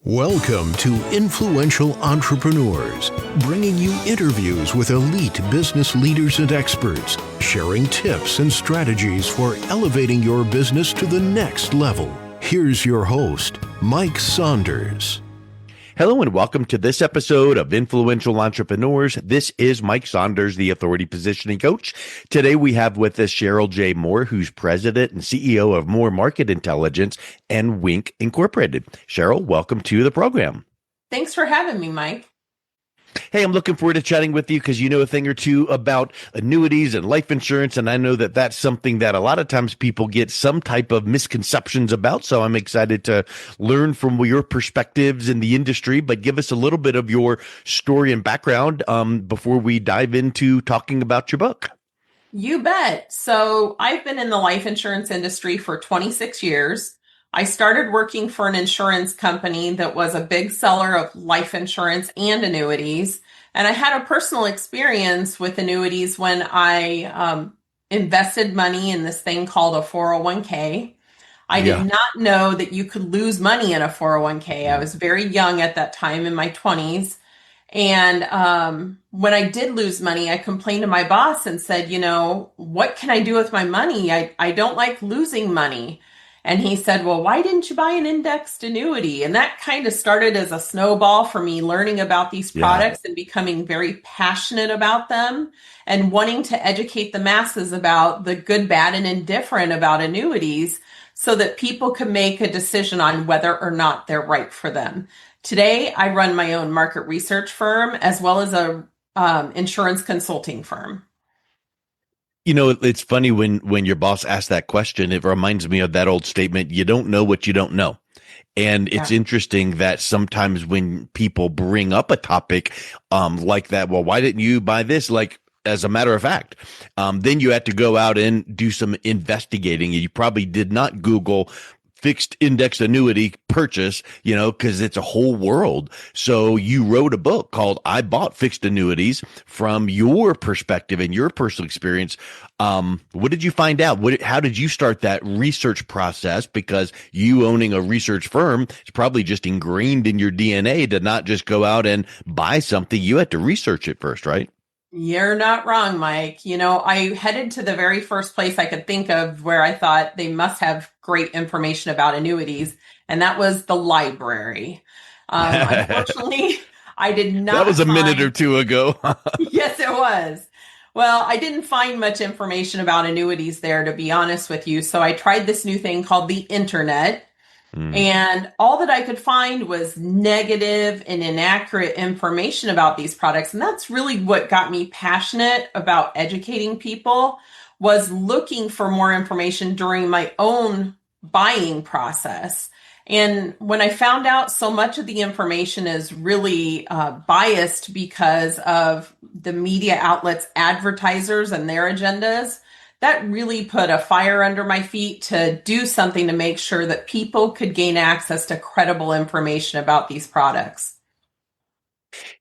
Welcome to Influential Entrepreneurs, bringing you interviews with elite business leaders and experts, sharing tips and strategies for elevating your business to the next level. Here's your host, Mike Saunders. Hello and welcome to this episode of Influential Entrepreneurs. This is Mike Saunders, the Authority Positioning Coach. Today we have with us Sheryl J, who's President and CEO of More Market Intelligence and Wink Incorporated. Sheryl, welcome to the program. Thanks for having me, Mike. Hey, I'm looking forward to chatting with you because you know a thing or two about annuities and life insurance, and I know that that's something that a lot of times people get some type of misconceptions about, so I'm excited to learn from your perspectives in the industry, but give us a little bit of your story and background before we dive into talking about your book. You bet. So I've been in the life insurance industry for 26 years. I started working for an insurance company that was a big seller of life insurance and annuities. And I had a personal experience with annuities when I invested money in this thing called a 401k. I did not know that you could lose money in a 401k. I was very young at that time, in my 20s. And when I did lose money, I complained to my boss and said, what can I do with my money? I don't like losing money. And he said, well, why didn't you buy an indexed annuity? And that kind of started as a snowball for me learning about these products and becoming very passionate about them and wanting to educate the masses about the good, bad, and indifferent about annuities so that people can make a decision on whether or not they're right for them. Today, I run my own market research firm as well as a insurance consulting firm. You know, it's funny when your boss asks that question, it reminds me of that old statement, you don't know what you don't know. And it's interesting that sometimes when people bring up a topic like that, well, why didn't you buy this? Like, as a matter of fact, then you had to go out and do some investigating. You probably did not Google fixed index annuity purchase, because it's a whole world. So you wrote a book called I Bought Fixed Annuities from your perspective and your personal experience. What did you find out? How did you start that research process? Because you owning a research firm is probably just ingrained in your DNA to not just go out and buy something. You had to research it first, right? You're not wrong, Mike. I headed to the very first place I could think of where I thought they must have great information about annuities, and that was the library. Unfortunately, I did not. That was a minute or two ago. Yes, it was. Well, I didn't find much information about annuities there, to be honest with you. So I tried this new thing called the internet. And all that I could find was negative and inaccurate information about these products. And that's really what got me passionate about educating people, was looking for more information during my own buying process. And when I found out so much of the information is really biased because of the media outlets, advertisers, and their agendas, that really put a fire under my feet to do something to make sure that people could gain access to credible information about these products.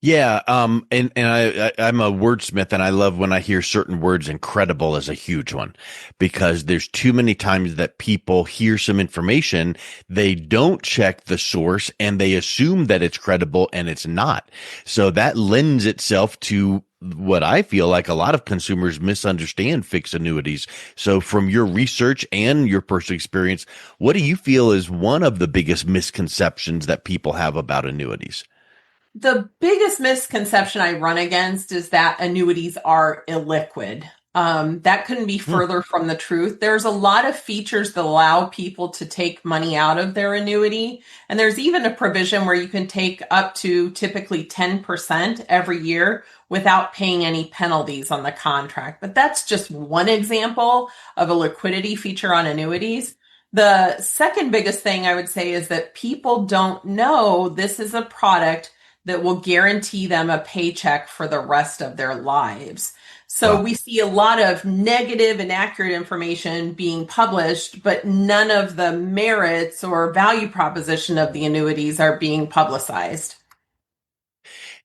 Yeah. I'm a wordsmith, and I love when I hear certain words, and credible is a huge one, because there's too many times that people hear some information, they don't check the source, and they assume that it's credible, and it's not. So that lends itself to what I feel like a lot of consumers misunderstand fixed annuities. So from your research and your personal experience, what do you feel is one of the biggest misconceptions that people have about annuities? The biggest misconception I run against is that annuities are illiquid. That couldn't be further from the truth. There's a lot of features that allow people to take money out of their annuity. And there's even a provision where you can take up to typically 10% every year without paying any penalties on the contract. But that's just one example of a liquidity feature on annuities. The second biggest thing I would say is that people don't know this is a product that will guarantee them a paycheck for the rest of their lives. So we see a lot of negative, inaccurate information being published, but none of the merits or value proposition of the annuities are being publicized.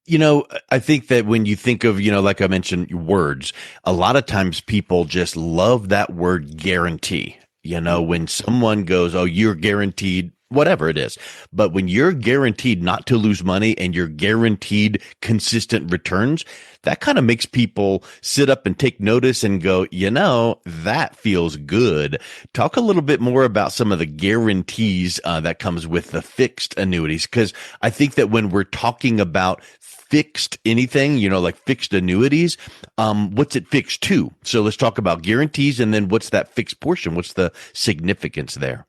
I think that when you think of, like I mentioned, words, a lot of times people just love that word guarantee. When someone goes, oh, you're guaranteed whatever it is. But when you're guaranteed not to lose money and you're guaranteed consistent returns, that kind of makes people sit up and take notice and go, that feels good. Talk a little bit more about some of the guarantees that comes with the fixed annuities, because I think that when we're talking about fixed anything, like fixed annuities, what's it fixed to? So let's talk about guarantees, and then what's that fixed portion? What's the significance there?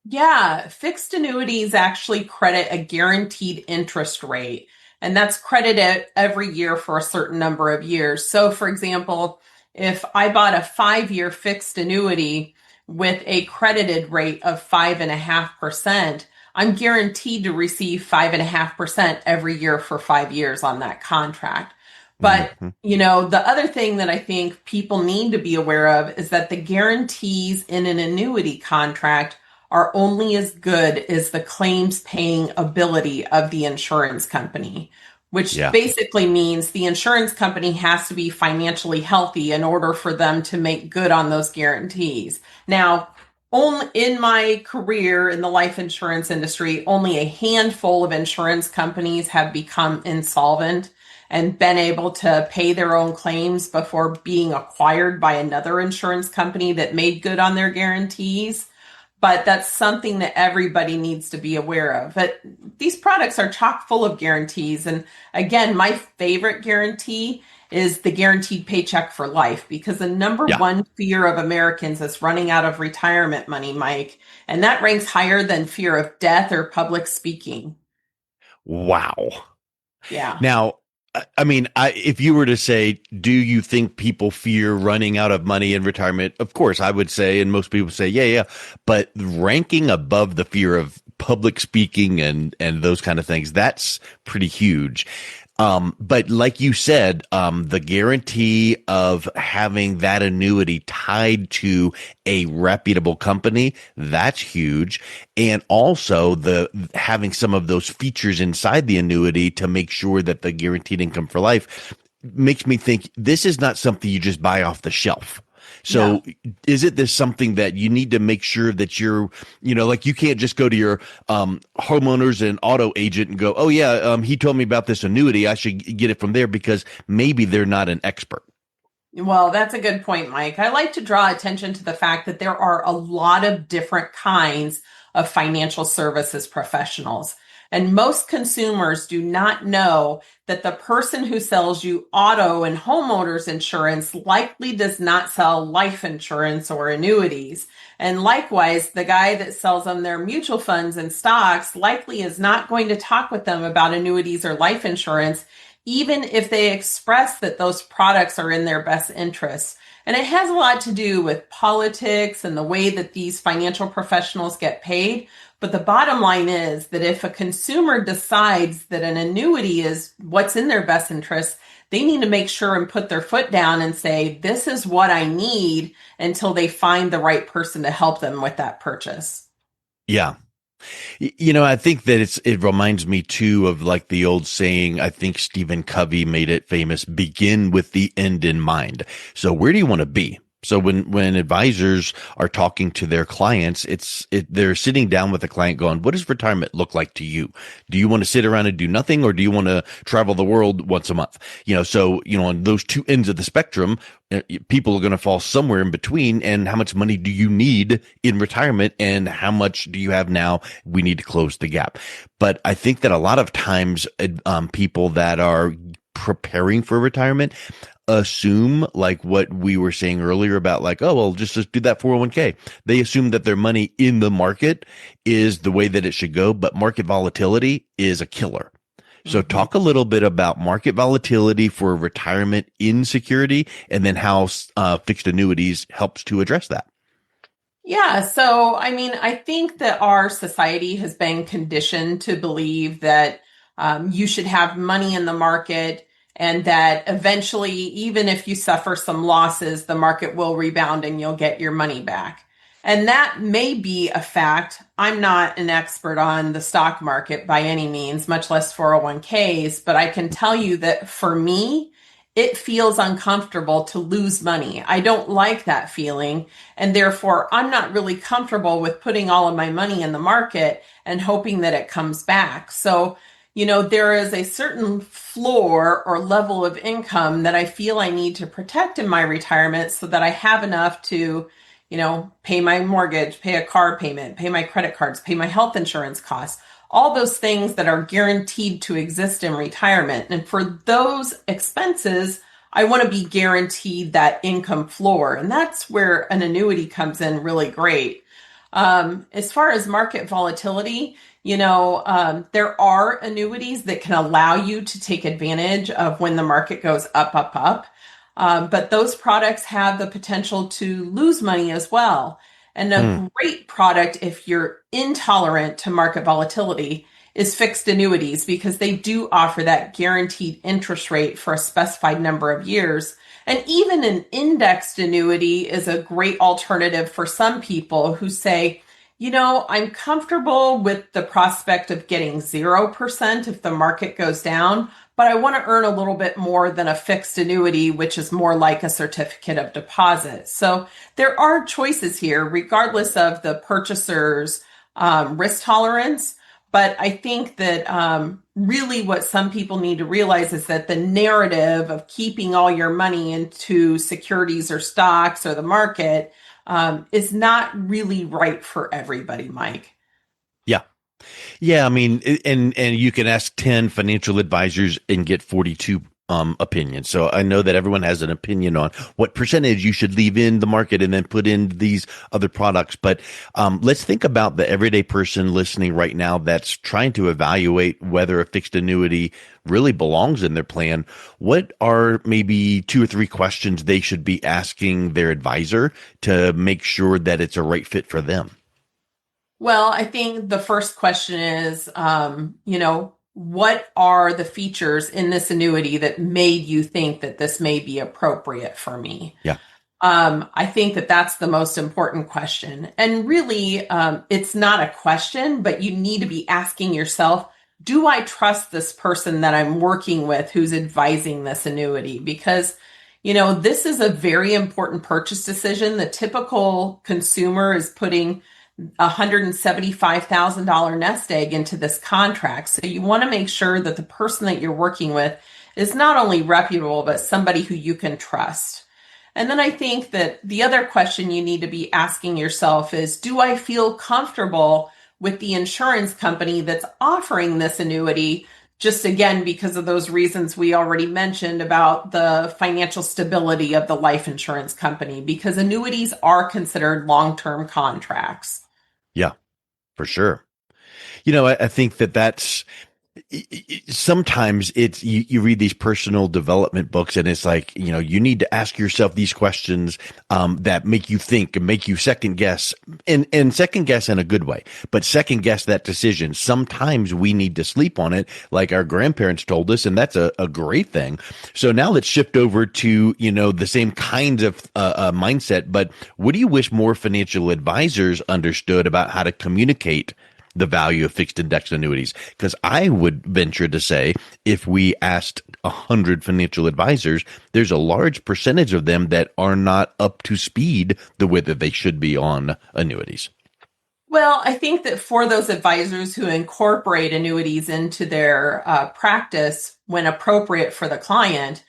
Yeah, fixed annuities actually credit a guaranteed interest rate, and that's credited every year for a certain number of years. So, for example, if I bought a 5-year fixed annuity with a credited rate of 5.5%, I'm guaranteed to receive 5.5% every year for 5 years on that contract. But Mhm. the other thing that I think people need to be aware of is that the guarantees in an annuity contract are only as good as the claims paying ability of the insurance company, which Yeah. basically means the insurance company has to be financially healthy in order for them to make good on those guarantees. Now, only in my career in the life insurance industry, only a handful of insurance companies have become insolvent and been able to pay their own claims before being acquired by another insurance company that made good on their guarantees. But that's something that everybody needs to be aware of. But these products are chock full of guarantees. And again, my favorite guarantee is the guaranteed paycheck for life, because the number Yeah. one fear of Americans is running out of retirement money, Mike. And that ranks higher than fear of death or public speaking. Wow. Yeah. Now, if you were to say, do you think people fear running out of money in retirement? Of course, I would say, and most people say, yeah, yeah. But ranking above the fear of public speaking and those kind of things, that's pretty huge. But like you said, the guarantee of having that annuity tied to a reputable company, that's huge. And also the having some of those features inside the annuity to make sure that the guaranteed income for life makes me think this is not something you just buy off the shelf. No. So is it this something that you need to make sure that you're, like you can't just go to your homeowners and auto agent and go, oh yeah, he told me about this annuity. I should get it from there, because maybe they're not an expert. Well, that's a good point, Mike. I like to draw attention to the fact that there are a lot of different kinds of financial services professionals. And most consumers do not know that the person who sells you auto and homeowners insurance likely does not sell life insurance or annuities. And likewise, the guy that sells them their mutual funds and stocks likely is not going to talk with them about annuities or life insurance, even if they express that those products are in their best interests. And it has a lot to do with politics and the way that these financial professionals get paid. But the bottom line is that if a consumer decides that an annuity is what's in their best interest, they need to make sure and put their foot down and say, this is what I need, until they find the right person to help them with that purchase. Yeah. I think that it reminds me too of like the old saying, I think Stephen Covey made it famous, begin with the end in mind. So where do you want to be? So when advisors are talking to their clients, they're sitting down with the client going, what does retirement look like to you? Do you want to sit around and do nothing, or do you want to travel the world once a month? So, on those two ends of the spectrum, people are going to fall somewhere in between. And how much money do you need in retirement, and how much do you have now? We need to close the gap. But I think that a lot of times, people that are preparing for retirement assume, like what we were saying earlier about, like, oh, well, just do that 401k. They assume that their money in the market is the way that it should go, but market volatility is a killer. So Mhm. talk a little bit about market volatility for retirement insecurity, and then how fixed annuities helps to address that. Yeah, so I think that our society has been conditioned to believe that you should have money in the market, and that eventually, even if you suffer some losses, the market will rebound and you'll get your money back. And that may be a fact. I'm not an expert on the stock market by any means, much less 401ks, but I can tell you that for me, it feels uncomfortable to lose money. I don't like that feeling. And therefore, I'm not really comfortable with putting all of my money in the market and hoping that it comes back. So, there is a certain floor or level of income that I feel I need to protect in my retirement so that I have enough to, pay my mortgage, pay a car payment, pay my credit cards, pay my health insurance costs, all those things that are guaranteed to exist in retirement. And for those expenses, I want to be guaranteed that income floor. And that's where an annuity comes in really great. As far as market volatility, there are annuities that can allow you to take advantage of when the market goes up, up, up. But those products have the potential to lose money as well. And a great product, if you're intolerant to market volatility, is fixed annuities because they do offer that guaranteed interest rate for a specified number of years. And even an indexed annuity is a great alternative for some people who say, I'm comfortable with the prospect of getting 0% if the market goes down, but I want to earn a little bit more than a fixed annuity, which is more like a certificate of deposit. So there are choices here, regardless of the purchaser's risk tolerance. But I think that really what some people need to realize is that the narrative of keeping all your money into securities or stocks or the market is not really right for everybody, Mike. Yeah. Yeah, I mean, and you can ask 10 financial advisors and get 42 opinions. So I know that everyone has an opinion on what percentage you should leave in the market and then put in these other products. But let's think about the everyday person listening right now that's trying to evaluate whether a fixed annuity really belongs in their plan. What are maybe 2 or 3 questions they should be asking their advisor to make sure that it's a right fit for them? Well, I think the first question is, what are the features in this annuity that made you think that this may be appropriate for me? Yeah. I think that that's the most important question. And really, it's not a question, but you need to be asking yourself, do I trust this person that I'm working with who's advising this annuity? Because, this is a very important purchase decision. The typical consumer is putting $175,000 nest egg into this contract. So you want to make sure that the person that you're working with is not only reputable, but somebody who you can trust. And then I think that the other question you need to be asking yourself is, do I feel comfortable with the insurance company that's offering this annuity? Just again, because of those reasons we already mentioned about the financial stability of the life insurance company, because annuities are considered long-term contracts. Yeah, for sure. I think that's sometimes it's you read these personal development books and it's like, you need to ask yourself these questions that make you think and make you second guess and second guess in a good way, but second guess that decision. Sometimes we need to sleep on it like our grandparents told us, and that's a great thing. So now let's shift over to the same kinds of mindset, but what do you wish more financial advisors understood about how to communicate the value of fixed index annuities? Because I would venture to say if we asked 100 financial advisors, there's a large percentage of them that are not up to speed the way that they should be on annuities. Well, I think that for those advisors who incorporate annuities into their practice when appropriate for the client,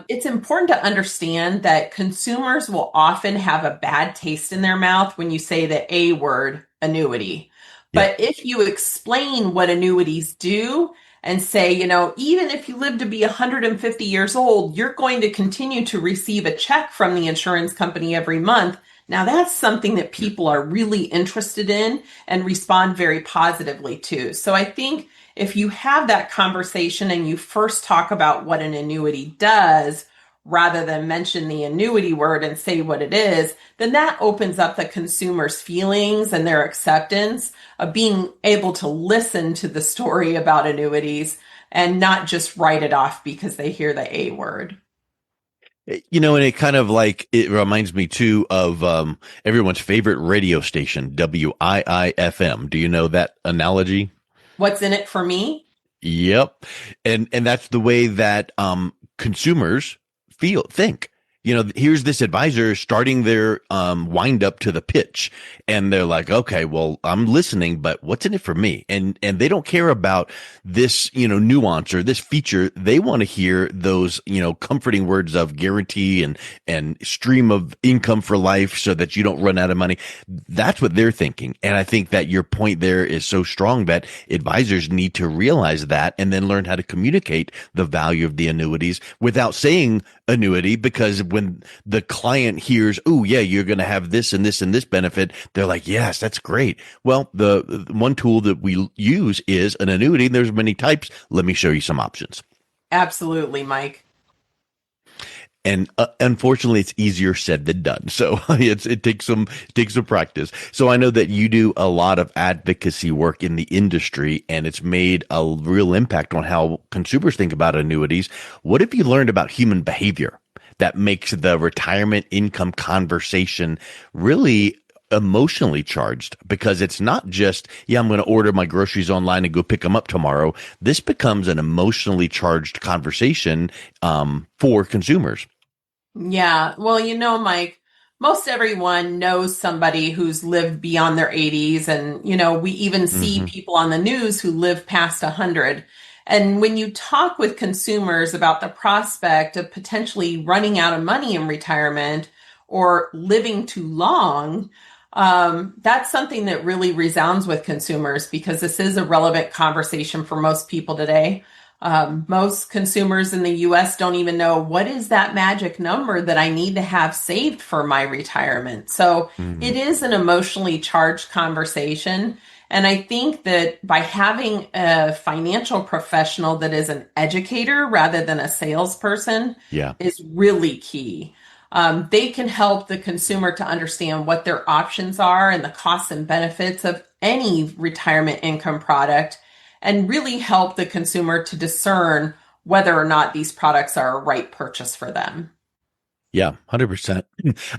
it's important to understand that consumers will often have a bad taste in their mouth when you say the A word, annuity. Yeah. But if you explain what annuities do and say, even if you live to be 150 years old, you're going to continue to receive a check from the insurance company every month. Now, that's something that people are really interested in and respond very positively to. So I think if you have that conversation and you first talk about what an annuity does, rather than mention the annuity word and say what it is, then that opens up the consumer's feelings and their acceptance of being able to listen to the story about annuities and not just write it off because they hear the A word. And it kind of like, it reminds me too of everyone's favorite radio station, WIIFM. Do you know that analogy? What's in it for me? Yep. And that's the way that consumers think. Here's this advisor starting their wind up to the pitch, and they're like, okay, well, I'm listening, but what's in it for me? And they don't care about this, nuance or this feature. They want to hear those, comforting words of guarantee and stream of income for life so that you don't run out of money. That's what they're thinking. And I think that your point there is so strong that advisors need to realize that and then learn how to communicate the value of the annuities without saying annuity, because when the client hears, oh yeah, you're going to have this and this and this benefit, they're like, yes, that's great. Well, the one tool that we use is an annuity. There's many types. Let me show you some options. Absolutely, Mike. And unfortunately, it's easier said than done. So it takes some practice. So I know that you do a lot of advocacy work in the industry, and it's made a real impact on how consumers think about annuities. What have you learned about human behavior that makes the retirement income conversation really emotionally charged? Because it's not just, I'm going to order my groceries online and go pick them up tomorrow. This becomes an emotionally charged conversation for consumers. Yeah. Well, Mike, most everyone knows somebody who's lived beyond their 80s. And, we even see people on the news who live past 100. And when you talk with consumers about the prospect of potentially running out of money in retirement or living too long, that's something that really resounds with consumers, because this is a relevant conversation for most people today. Most consumers in the US don't even know, what is that magic number that I need to have saved for my retirement? So it is an emotionally charged conversation. And I think that by having a financial professional that is an educator rather than a salesperson is really key. They can help the consumer to understand what their options are and the costs and benefits of any retirement income product, and really help the consumer to discern whether or not these products are a right purchase for them. Yeah, 100%.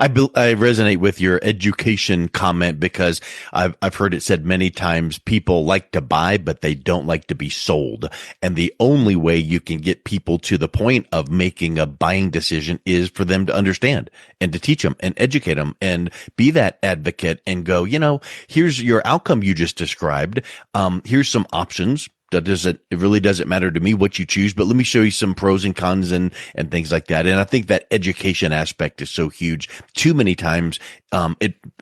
I resonate with your education comment, because I've heard it said many times, people like to buy, but they don't like to be sold. And the only way you can get people to the point of making a buying decision is for them to understand and to teach them and educate them and be that advocate and go, here's your outcome you just described. Here's some options. It really doesn't matter to me what you choose, but let me show you some pros and cons and things like that. And I think that education aspect is so huge. Too many times,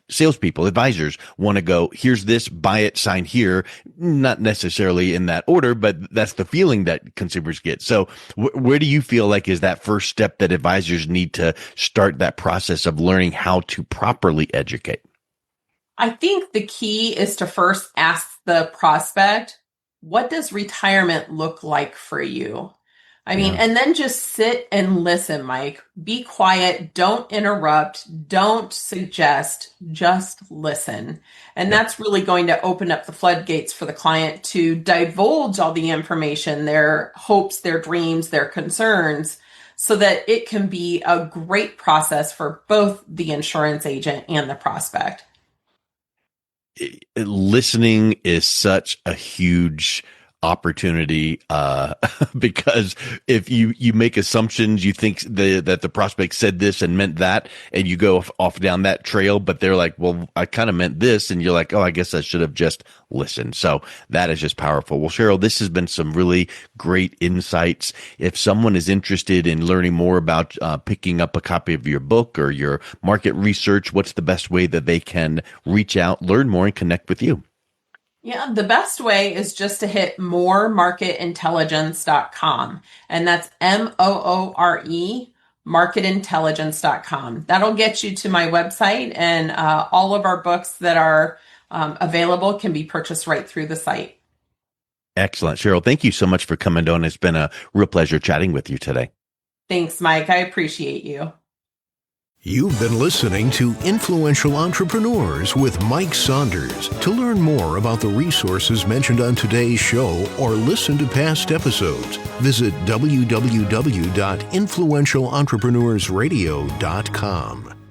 salespeople, advisors want to go, here's this, buy it, sign here. Not necessarily in that order, but that's the feeling that consumers get. So where do you feel like is that first step that advisors need to start that process of learning how to properly educate? I think the key is to first ask the prospect, what does retirement look like for you? And then just sit and listen, Mike. Be quiet. Don't interrupt. Don't suggest. Just listen. And that's really going to open up the floodgates for the client to divulge all the information, their hopes, their dreams, their concerns, so that it can be a great process for both the insurance agent and the prospect. Listening is such a huge opportunity, because if you make assumptions, you think that the prospect said this and meant that, and you go off down that trail, but they're like, well, I kind of meant this, and you're like, oh, I guess I should have just listened. So that is just powerful. Well, Sheryl, this has been some really great insights. If someone is interested in learning more about picking up a copy of your book or your market research, what's the best way that they can reach out, learn more, and connect with you? Yeah, the best way is just to hit moremarketintelligence.com. And that's MOORE, marketintelligence.com. That'll get you to my website, and all of our books that are available can be purchased right through the site. Excellent. Sheryl, thank you so much for coming on. It's been a real pleasure chatting with you today. Thanks, Mike. I appreciate you. You've been listening to Influential Entrepreneurs with Mike Saunders. To learn more about the resources mentioned on today's show or listen to past episodes, visit www.influentialentrepreneursradio.com.